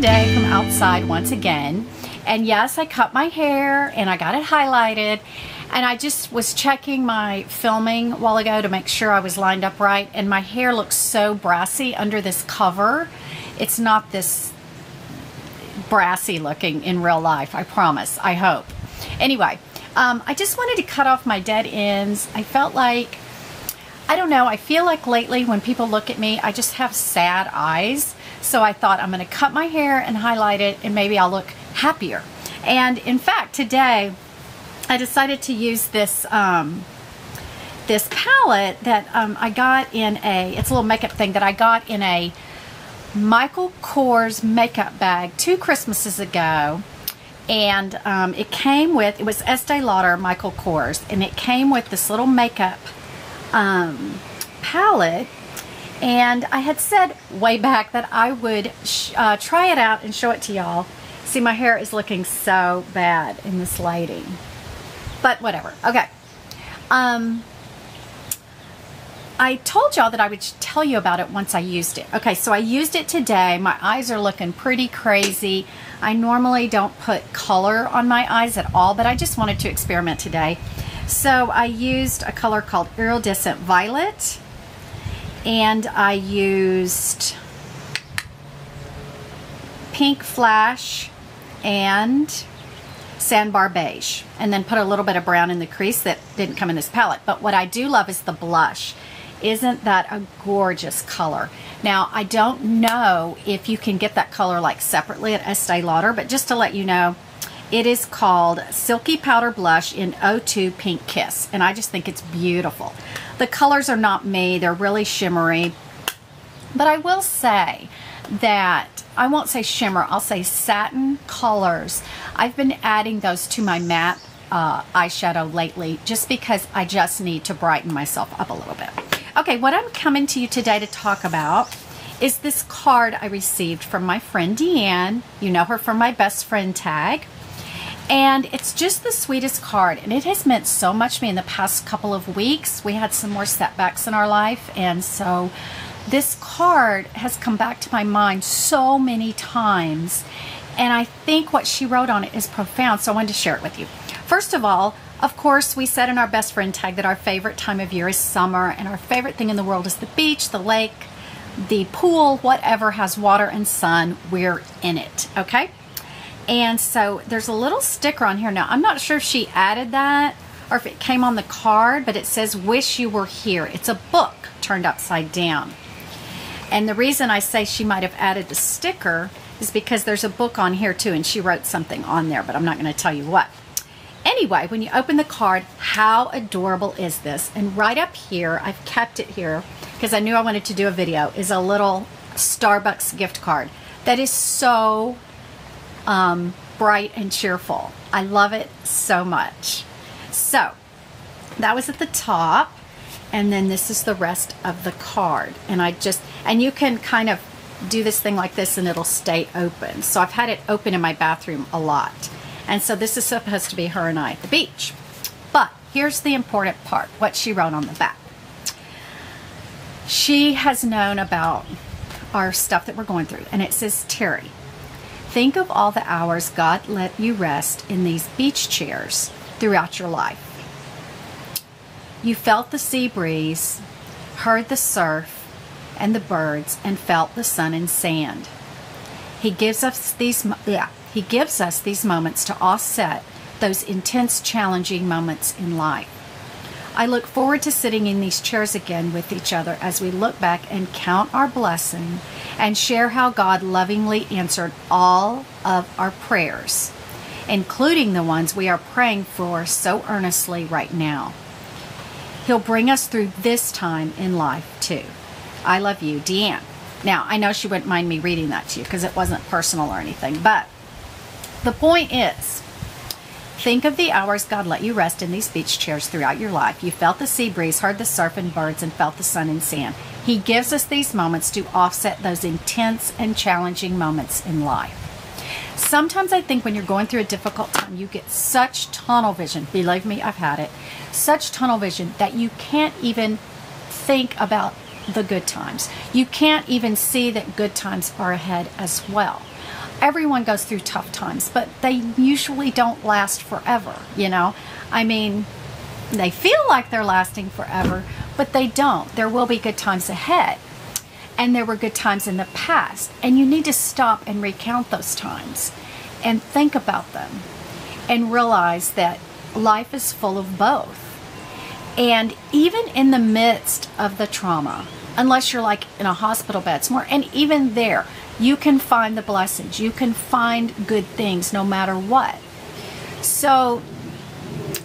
today from outside once again. And yes, I cut my hair and I got it highlighted. And I just was checking my filming a while ago to make sure I was lined up right. And my hair looks so brassy under this cover. It's not this brassy looking in real life, I promise, I hope. Anyway, I just wanted to cut off my dead ends. I felt like, I don't know, I feel like lately when people look at me, I just have sad eyes. So I thought I'm going to cut my hair and highlight it and maybe I'll look happier. And in fact, today I decided to use this this palette that I got in it's a little makeup thing that I got in a Michael Kors makeup bag 2 Christmases ago. And it came with, it was Estee Lauder Michael Kors, and it came with this little makeup palette. And I had said way back that I would try it out and show it to y'all. See, my hair is looking so bad in this lighting, but whatever. Okay. I told y'all that I would tell you about it once I used it. Okay, so I used it today. My eyes are looking pretty crazy. I normally don't put color on my eyes at all, but I just wanted to experiment today. So I used a color called Iridescent Violet, and I used Pink Flash and Sandbar Beige, and then put a little bit of brown in the crease that didn't come in this palette. But what I do love is the blush. Isn't that a gorgeous color? Now, I don't know if you can get that color like separately at Estee Lauder, but just to let you know, it is called Silky Powder Blush in 02 Pink Kiss, and I just think it's beautiful. The colors are not me, they're really shimmery, but I will say that, I won't say shimmer, I'll say satin colors. I've been adding those to my matte eyeshadow lately just because I just need to brighten myself up a little bit. Okay, what I'm coming to you today to talk about is this card I received from my friend Deanne. You know her from my best friend tag. And it's just the sweetest card, and it has meant so much to me in the past couple of weeks. We had some more setbacks in our life, and so this card has come back to my mind so many times, and I think what she wrote on it is profound, so I wanted to share it with you. First of all, of course, we said in our best friend tag that our favorite time of year is summer, and our favorite thing in the world is the beach, the lake, the pool, whatever has water and sun, we're in it, okay? And so there's a little sticker on here. Now, I'm not sure if she added that or if it came on the card, but it says, "Wish You Were Here." It's a book turned upside down. And the reason I say she might have added the sticker is because there's a book on here too, and she wrote something on there, but I'm not going to tell you what. Anyway, when you open the card, how adorable is this? And right up here, I've kept it here because I knew I wanted to do a video, is a little Starbucks gift card that is so bright and cheerful. I love it so much. So that was at the top, and then this is the rest of the card. And you can kind of do this thing like this and it'll stay open. So I've had it open in my bathroom a lot. And so this is supposed to be her and I at the beach. But here's the important part, what she wrote on the back. She has known about our stuff that we're going through, and it says, "Terry, think of all the hours God let you rest in these beach chairs throughout your life. You felt the sea breeze, heard the surf and the birds, and felt the sun and sand. He gives us these moments to offset those intense, challenging moments in life. I look forward to sitting in these chairs again with each other as we look back and count our blessing and share how God lovingly answered all of our prayers, including the ones we are praying for so earnestly right now. He'll bring us through this time in life too. I love you, Deanne." Now, I know she wouldn't mind me reading that to you because it wasn't personal or anything, but the point is, think of the hours God let you rest in these beach chairs throughout your life. You felt the sea breeze, heard the surf and birds, and felt the sun and sand. He gives us these moments to offset those intense and challenging moments in life. Sometimes I think when you're going through a difficult time, you get such tunnel vision. Believe me, I've had it. Such tunnel vision that you can't even think about the good times. You can't even see that good times are ahead as well. everyone goes through tough times, but they usually don't last forever, you know? I mean, they feel like they're lasting forever, but they don't. There will be good times ahead. And there were good times in the past. And you need to stop and recount those times and think about them and realize that life is full of both. And even in the midst of the trauma, unless you're like in a hospital bed somewhere, and even there, you can find the blessings. You can find good things no matter what. So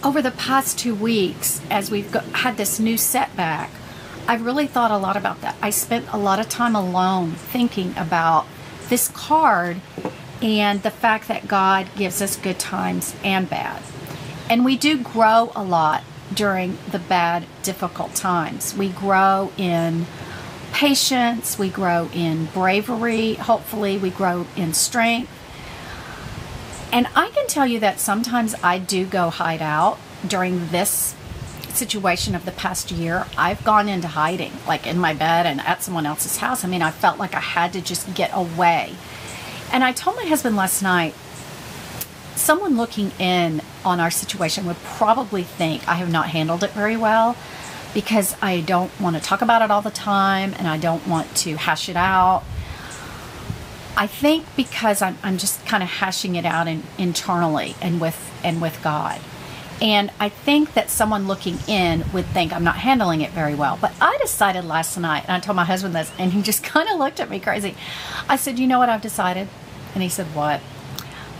over the past 2 weeks, as we've had this new setback, I've really thought a lot about that. I spent a lot of time alone thinking about this card and the fact that God gives us good times and bad. And we do grow a lot during the bad, difficult times. We grow in patience, we grow in bravery, hopefully we grow in strength. And I can tell you that sometimes I do go hide out during this situation of the past year. I've gone into hiding, like in my bed and at someone else's house. I mean, I felt like I had to just get away. And I told my husband last night, someone looking in on our situation would probably think I have not handled it very well, because I don't want to talk about it all the time and I don't want to hash it out. I think because I'm just kind of hashing it out internally and with God. And I think that someone looking in would think I'm not handling it very well. But I decided last night, and I told my husband this, and he just kind of looked at me crazy. I said, you know what I've decided? And he said, what?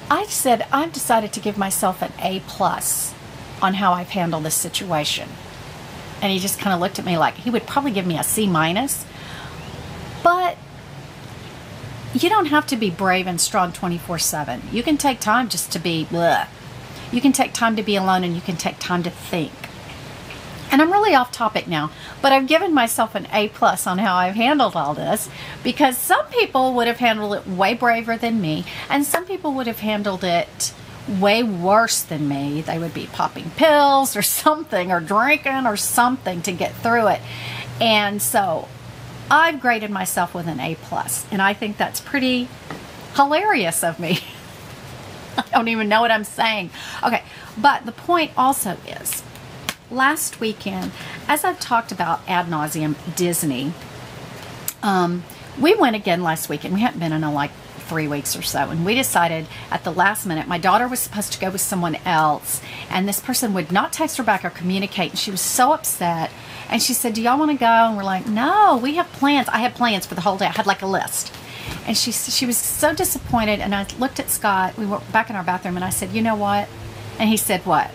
I said, I've decided to give myself an A+ on how I've handled this situation. And he just kind of looked at me like he would probably give me a C-. But you don't have to be brave and strong 24/7. You can take time just to be bleh. You can take time to be alone, and you can take time to think. And I'm really off topic now, but I've given myself an A+ on how I've handled all this, because some people would have handled it way braver than me, and some people would have handled it way worse than me. They would be popping pills or something, or drinking or something to get through it. And so I've graded myself with an A+, and I think that's pretty hilarious of me. I don't even know what I'm saying. Okay, but the point also is, last weekend, as I've talked about ad nauseum, Disney, we went again last weekend. We hadn't been in like 3 weeks or so, and we decided at the last minute, my daughter was supposed to go with someone else, and this person would not text her back or communicate, and she was so upset. And she said, do y'all want to go? And we're like, no, we have plans. I had plans for the whole day. I had like a list. And she was so disappointed. And I looked at Scott. We were back in our bathroom, and I said, you know what? And he said, what?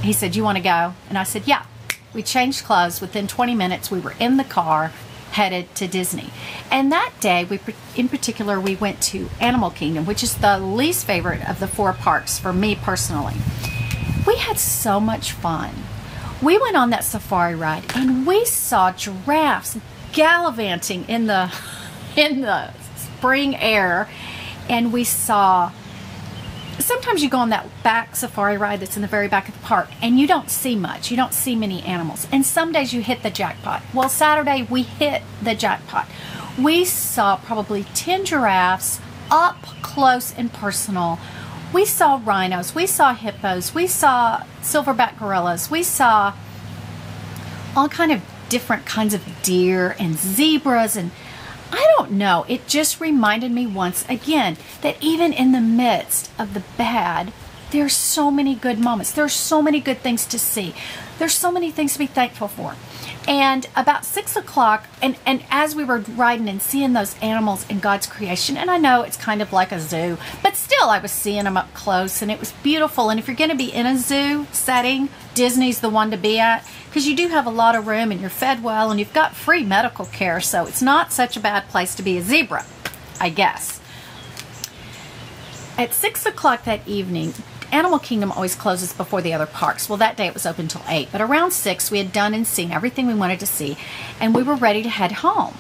He said, you want to go? And I said, yeah. We changed clothes. Within 20 minutes, we were in the car headed to Disney. And that day, in particular, we went to Animal Kingdom, which is the least favorite of the 4 parks for me personally. We had so much fun. We went on that safari ride, and we saw giraffes gallivanting in the spring air, and we saw, sometimes you go on that back safari ride that's in the very back of the park, and you don't see much. You don't see many animals. And some days you hit the jackpot. Well, Saturday we hit the jackpot. We saw probably 10 giraffes up close and personal. We saw rhinos, we saw hippos, we saw silverback gorillas, we saw all kind of different kinds of deer and zebras, and I don't know, it just reminded me once again that even in the midst of the bad, there's so many good moments. There's so many good things to see. There's so many things to be thankful for. And about 6 o'clock, and as we were riding and seeing those animals in God's creation, and I know it's kind of like a zoo, but still I was seeing them up close, and it was beautiful. And if you're going to be in a zoo setting, Disney's the one to be at, because you do have a lot of room, and you're fed well, and you've got free medical care, so it's not such a bad place to be a zebra, I guess. At 6 o'clock that evening, Animal Kingdom always closes before the other parks. Well, that day it was open till 8, but around 6 we had done and seen everything we wanted to see, and we were ready to head home,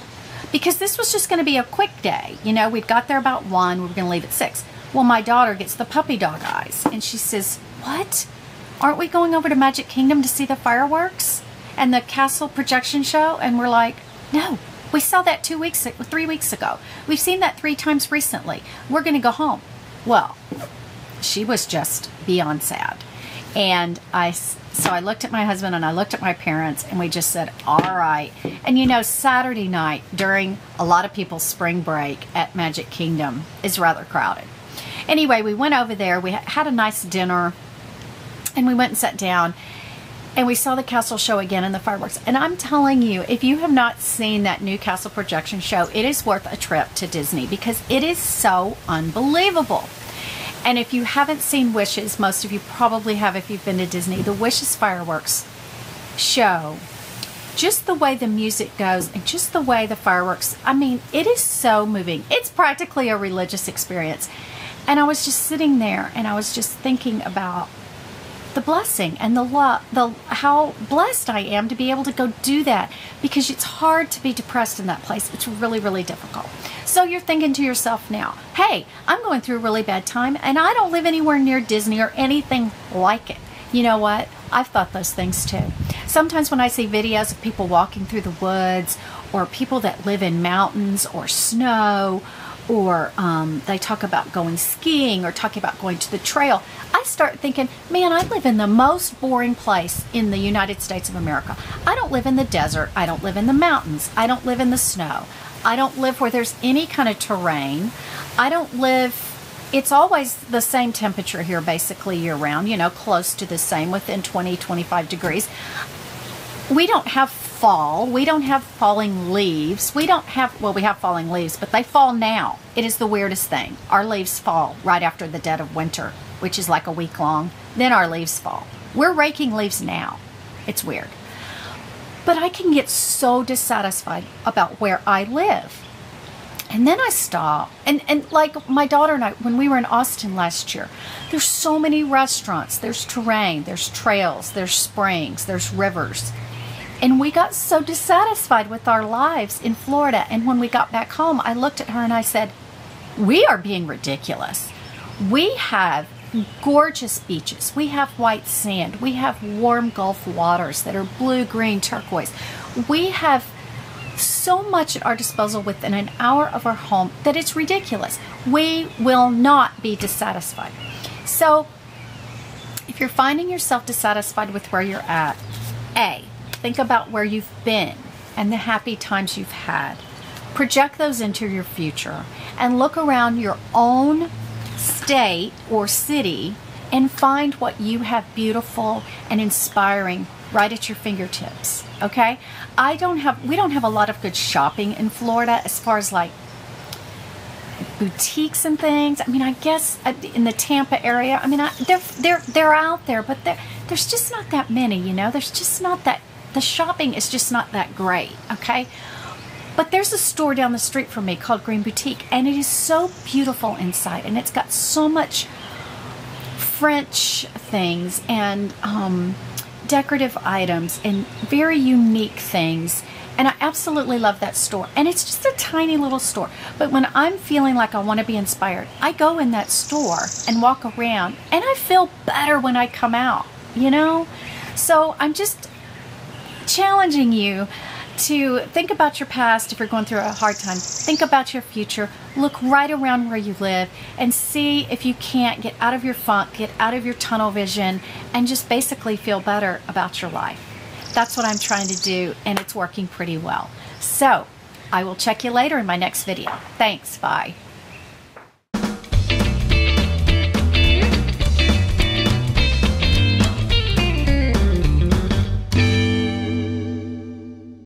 because this was just going to be a quick day. You know, we'd got there about 1, we were going to leave at 6. Well, my daughter gets the puppy dog eyes, and she says, what? Aren't we going over to Magic Kingdom to see the fireworks and the castle projection show? And we're like, no, We saw that 3 weeks ago. We've seen that 3 times recently. We're going to go home. Well, she was just beyond sad. And so I looked at my husband and I looked at my parents and we just said, all right. And you know, Saturday night during a lot of people's spring break at Magic Kingdom is rather crowded. Anyway, we went over there. We had a nice dinner and we went and sat down and we saw the castle show again and the fireworks. And I'm telling you, if you have not seen that new castle projection show, it is worth a trip to Disney because it is so unbelievable. And if you haven't seen Wishes, most of you probably have if you've been to Disney, the Wishes fireworks show, just the way the music goes and just the way the fireworks, I mean, it is so moving. It's practically a religious experience. And I was just sitting there and I was just thinking about the blessing and how blessed I am to be able to go do that, because it's hard to be depressed in that place. It's really, really difficult. So you're thinking to yourself now, hey, I'm going through a really bad time and I don't live anywhere near Disney or anything like it. You know what? I've thought those things too. Sometimes when I see videos of people walking through the woods or people that live in mountains or snow, or they talk about going skiing or talking about going to the trail, I start thinking, man, I live in the most boring place in the United States of America. I don't live in the desert. I don't live in the mountains. I don't live in the snow. I don't live where there's any kind of terrain. I don't live, it's always the same temperature here basically year round, you know, close to the same, within 20, 25 degrees. We don't have fall. We don't have falling leaves. We don't have, well, we have falling leaves, but they fall now. It is the weirdest thing. Our leaves fall right after the dead of winter, which is like a week long. Then our leaves fall. We're raking leaves now. It's weird. But I can get so dissatisfied about where I live. And then I stop. And like my daughter and I, when we were in Austin last year, there's so many restaurants. There's terrain, there's trails, there's springs, there's rivers. And we got so dissatisfied with our lives in Florida. And when we got back home, I looked at her and I said, we are being ridiculous. We have gorgeous beaches. We have white sand. We have warm Gulf waters that are blue, green, turquoise. We have so much at our disposal within an hour of our home that it's ridiculous. We will not be dissatisfied. So if you're finding yourself dissatisfied with where you're at, think about where you've been and the happy times you've had. Project those into your future and look around your own state or city and find what you have beautiful and inspiring right at your fingertips. Okay? We don't have a lot of good shopping in Florida as far as like boutiques and things. I mean, I guess in the Tampa area, I mean, they're out there, but there's just not that many, you know? There's just not that, the shopping is just not that great, okay? But there's a store down the street from me called Green Boutique, and it is so beautiful inside, and it's got so much French things and decorative items and very unique things. And I absolutely love that store. And it's just a tiny little store. But when I'm feeling like I want to be inspired, I go in that store and walk around, and I feel better when I come out, you know? So I'm just challenging you to think about your past if you're going through a hard time. Think about your future. Look right around where you live and see if you can't get out of your funk, get out of your tunnel vision, and just basically feel better about your life. That's what I'm trying to do, and it's working pretty well. So I will check you later in my next video. Thanks. Bye.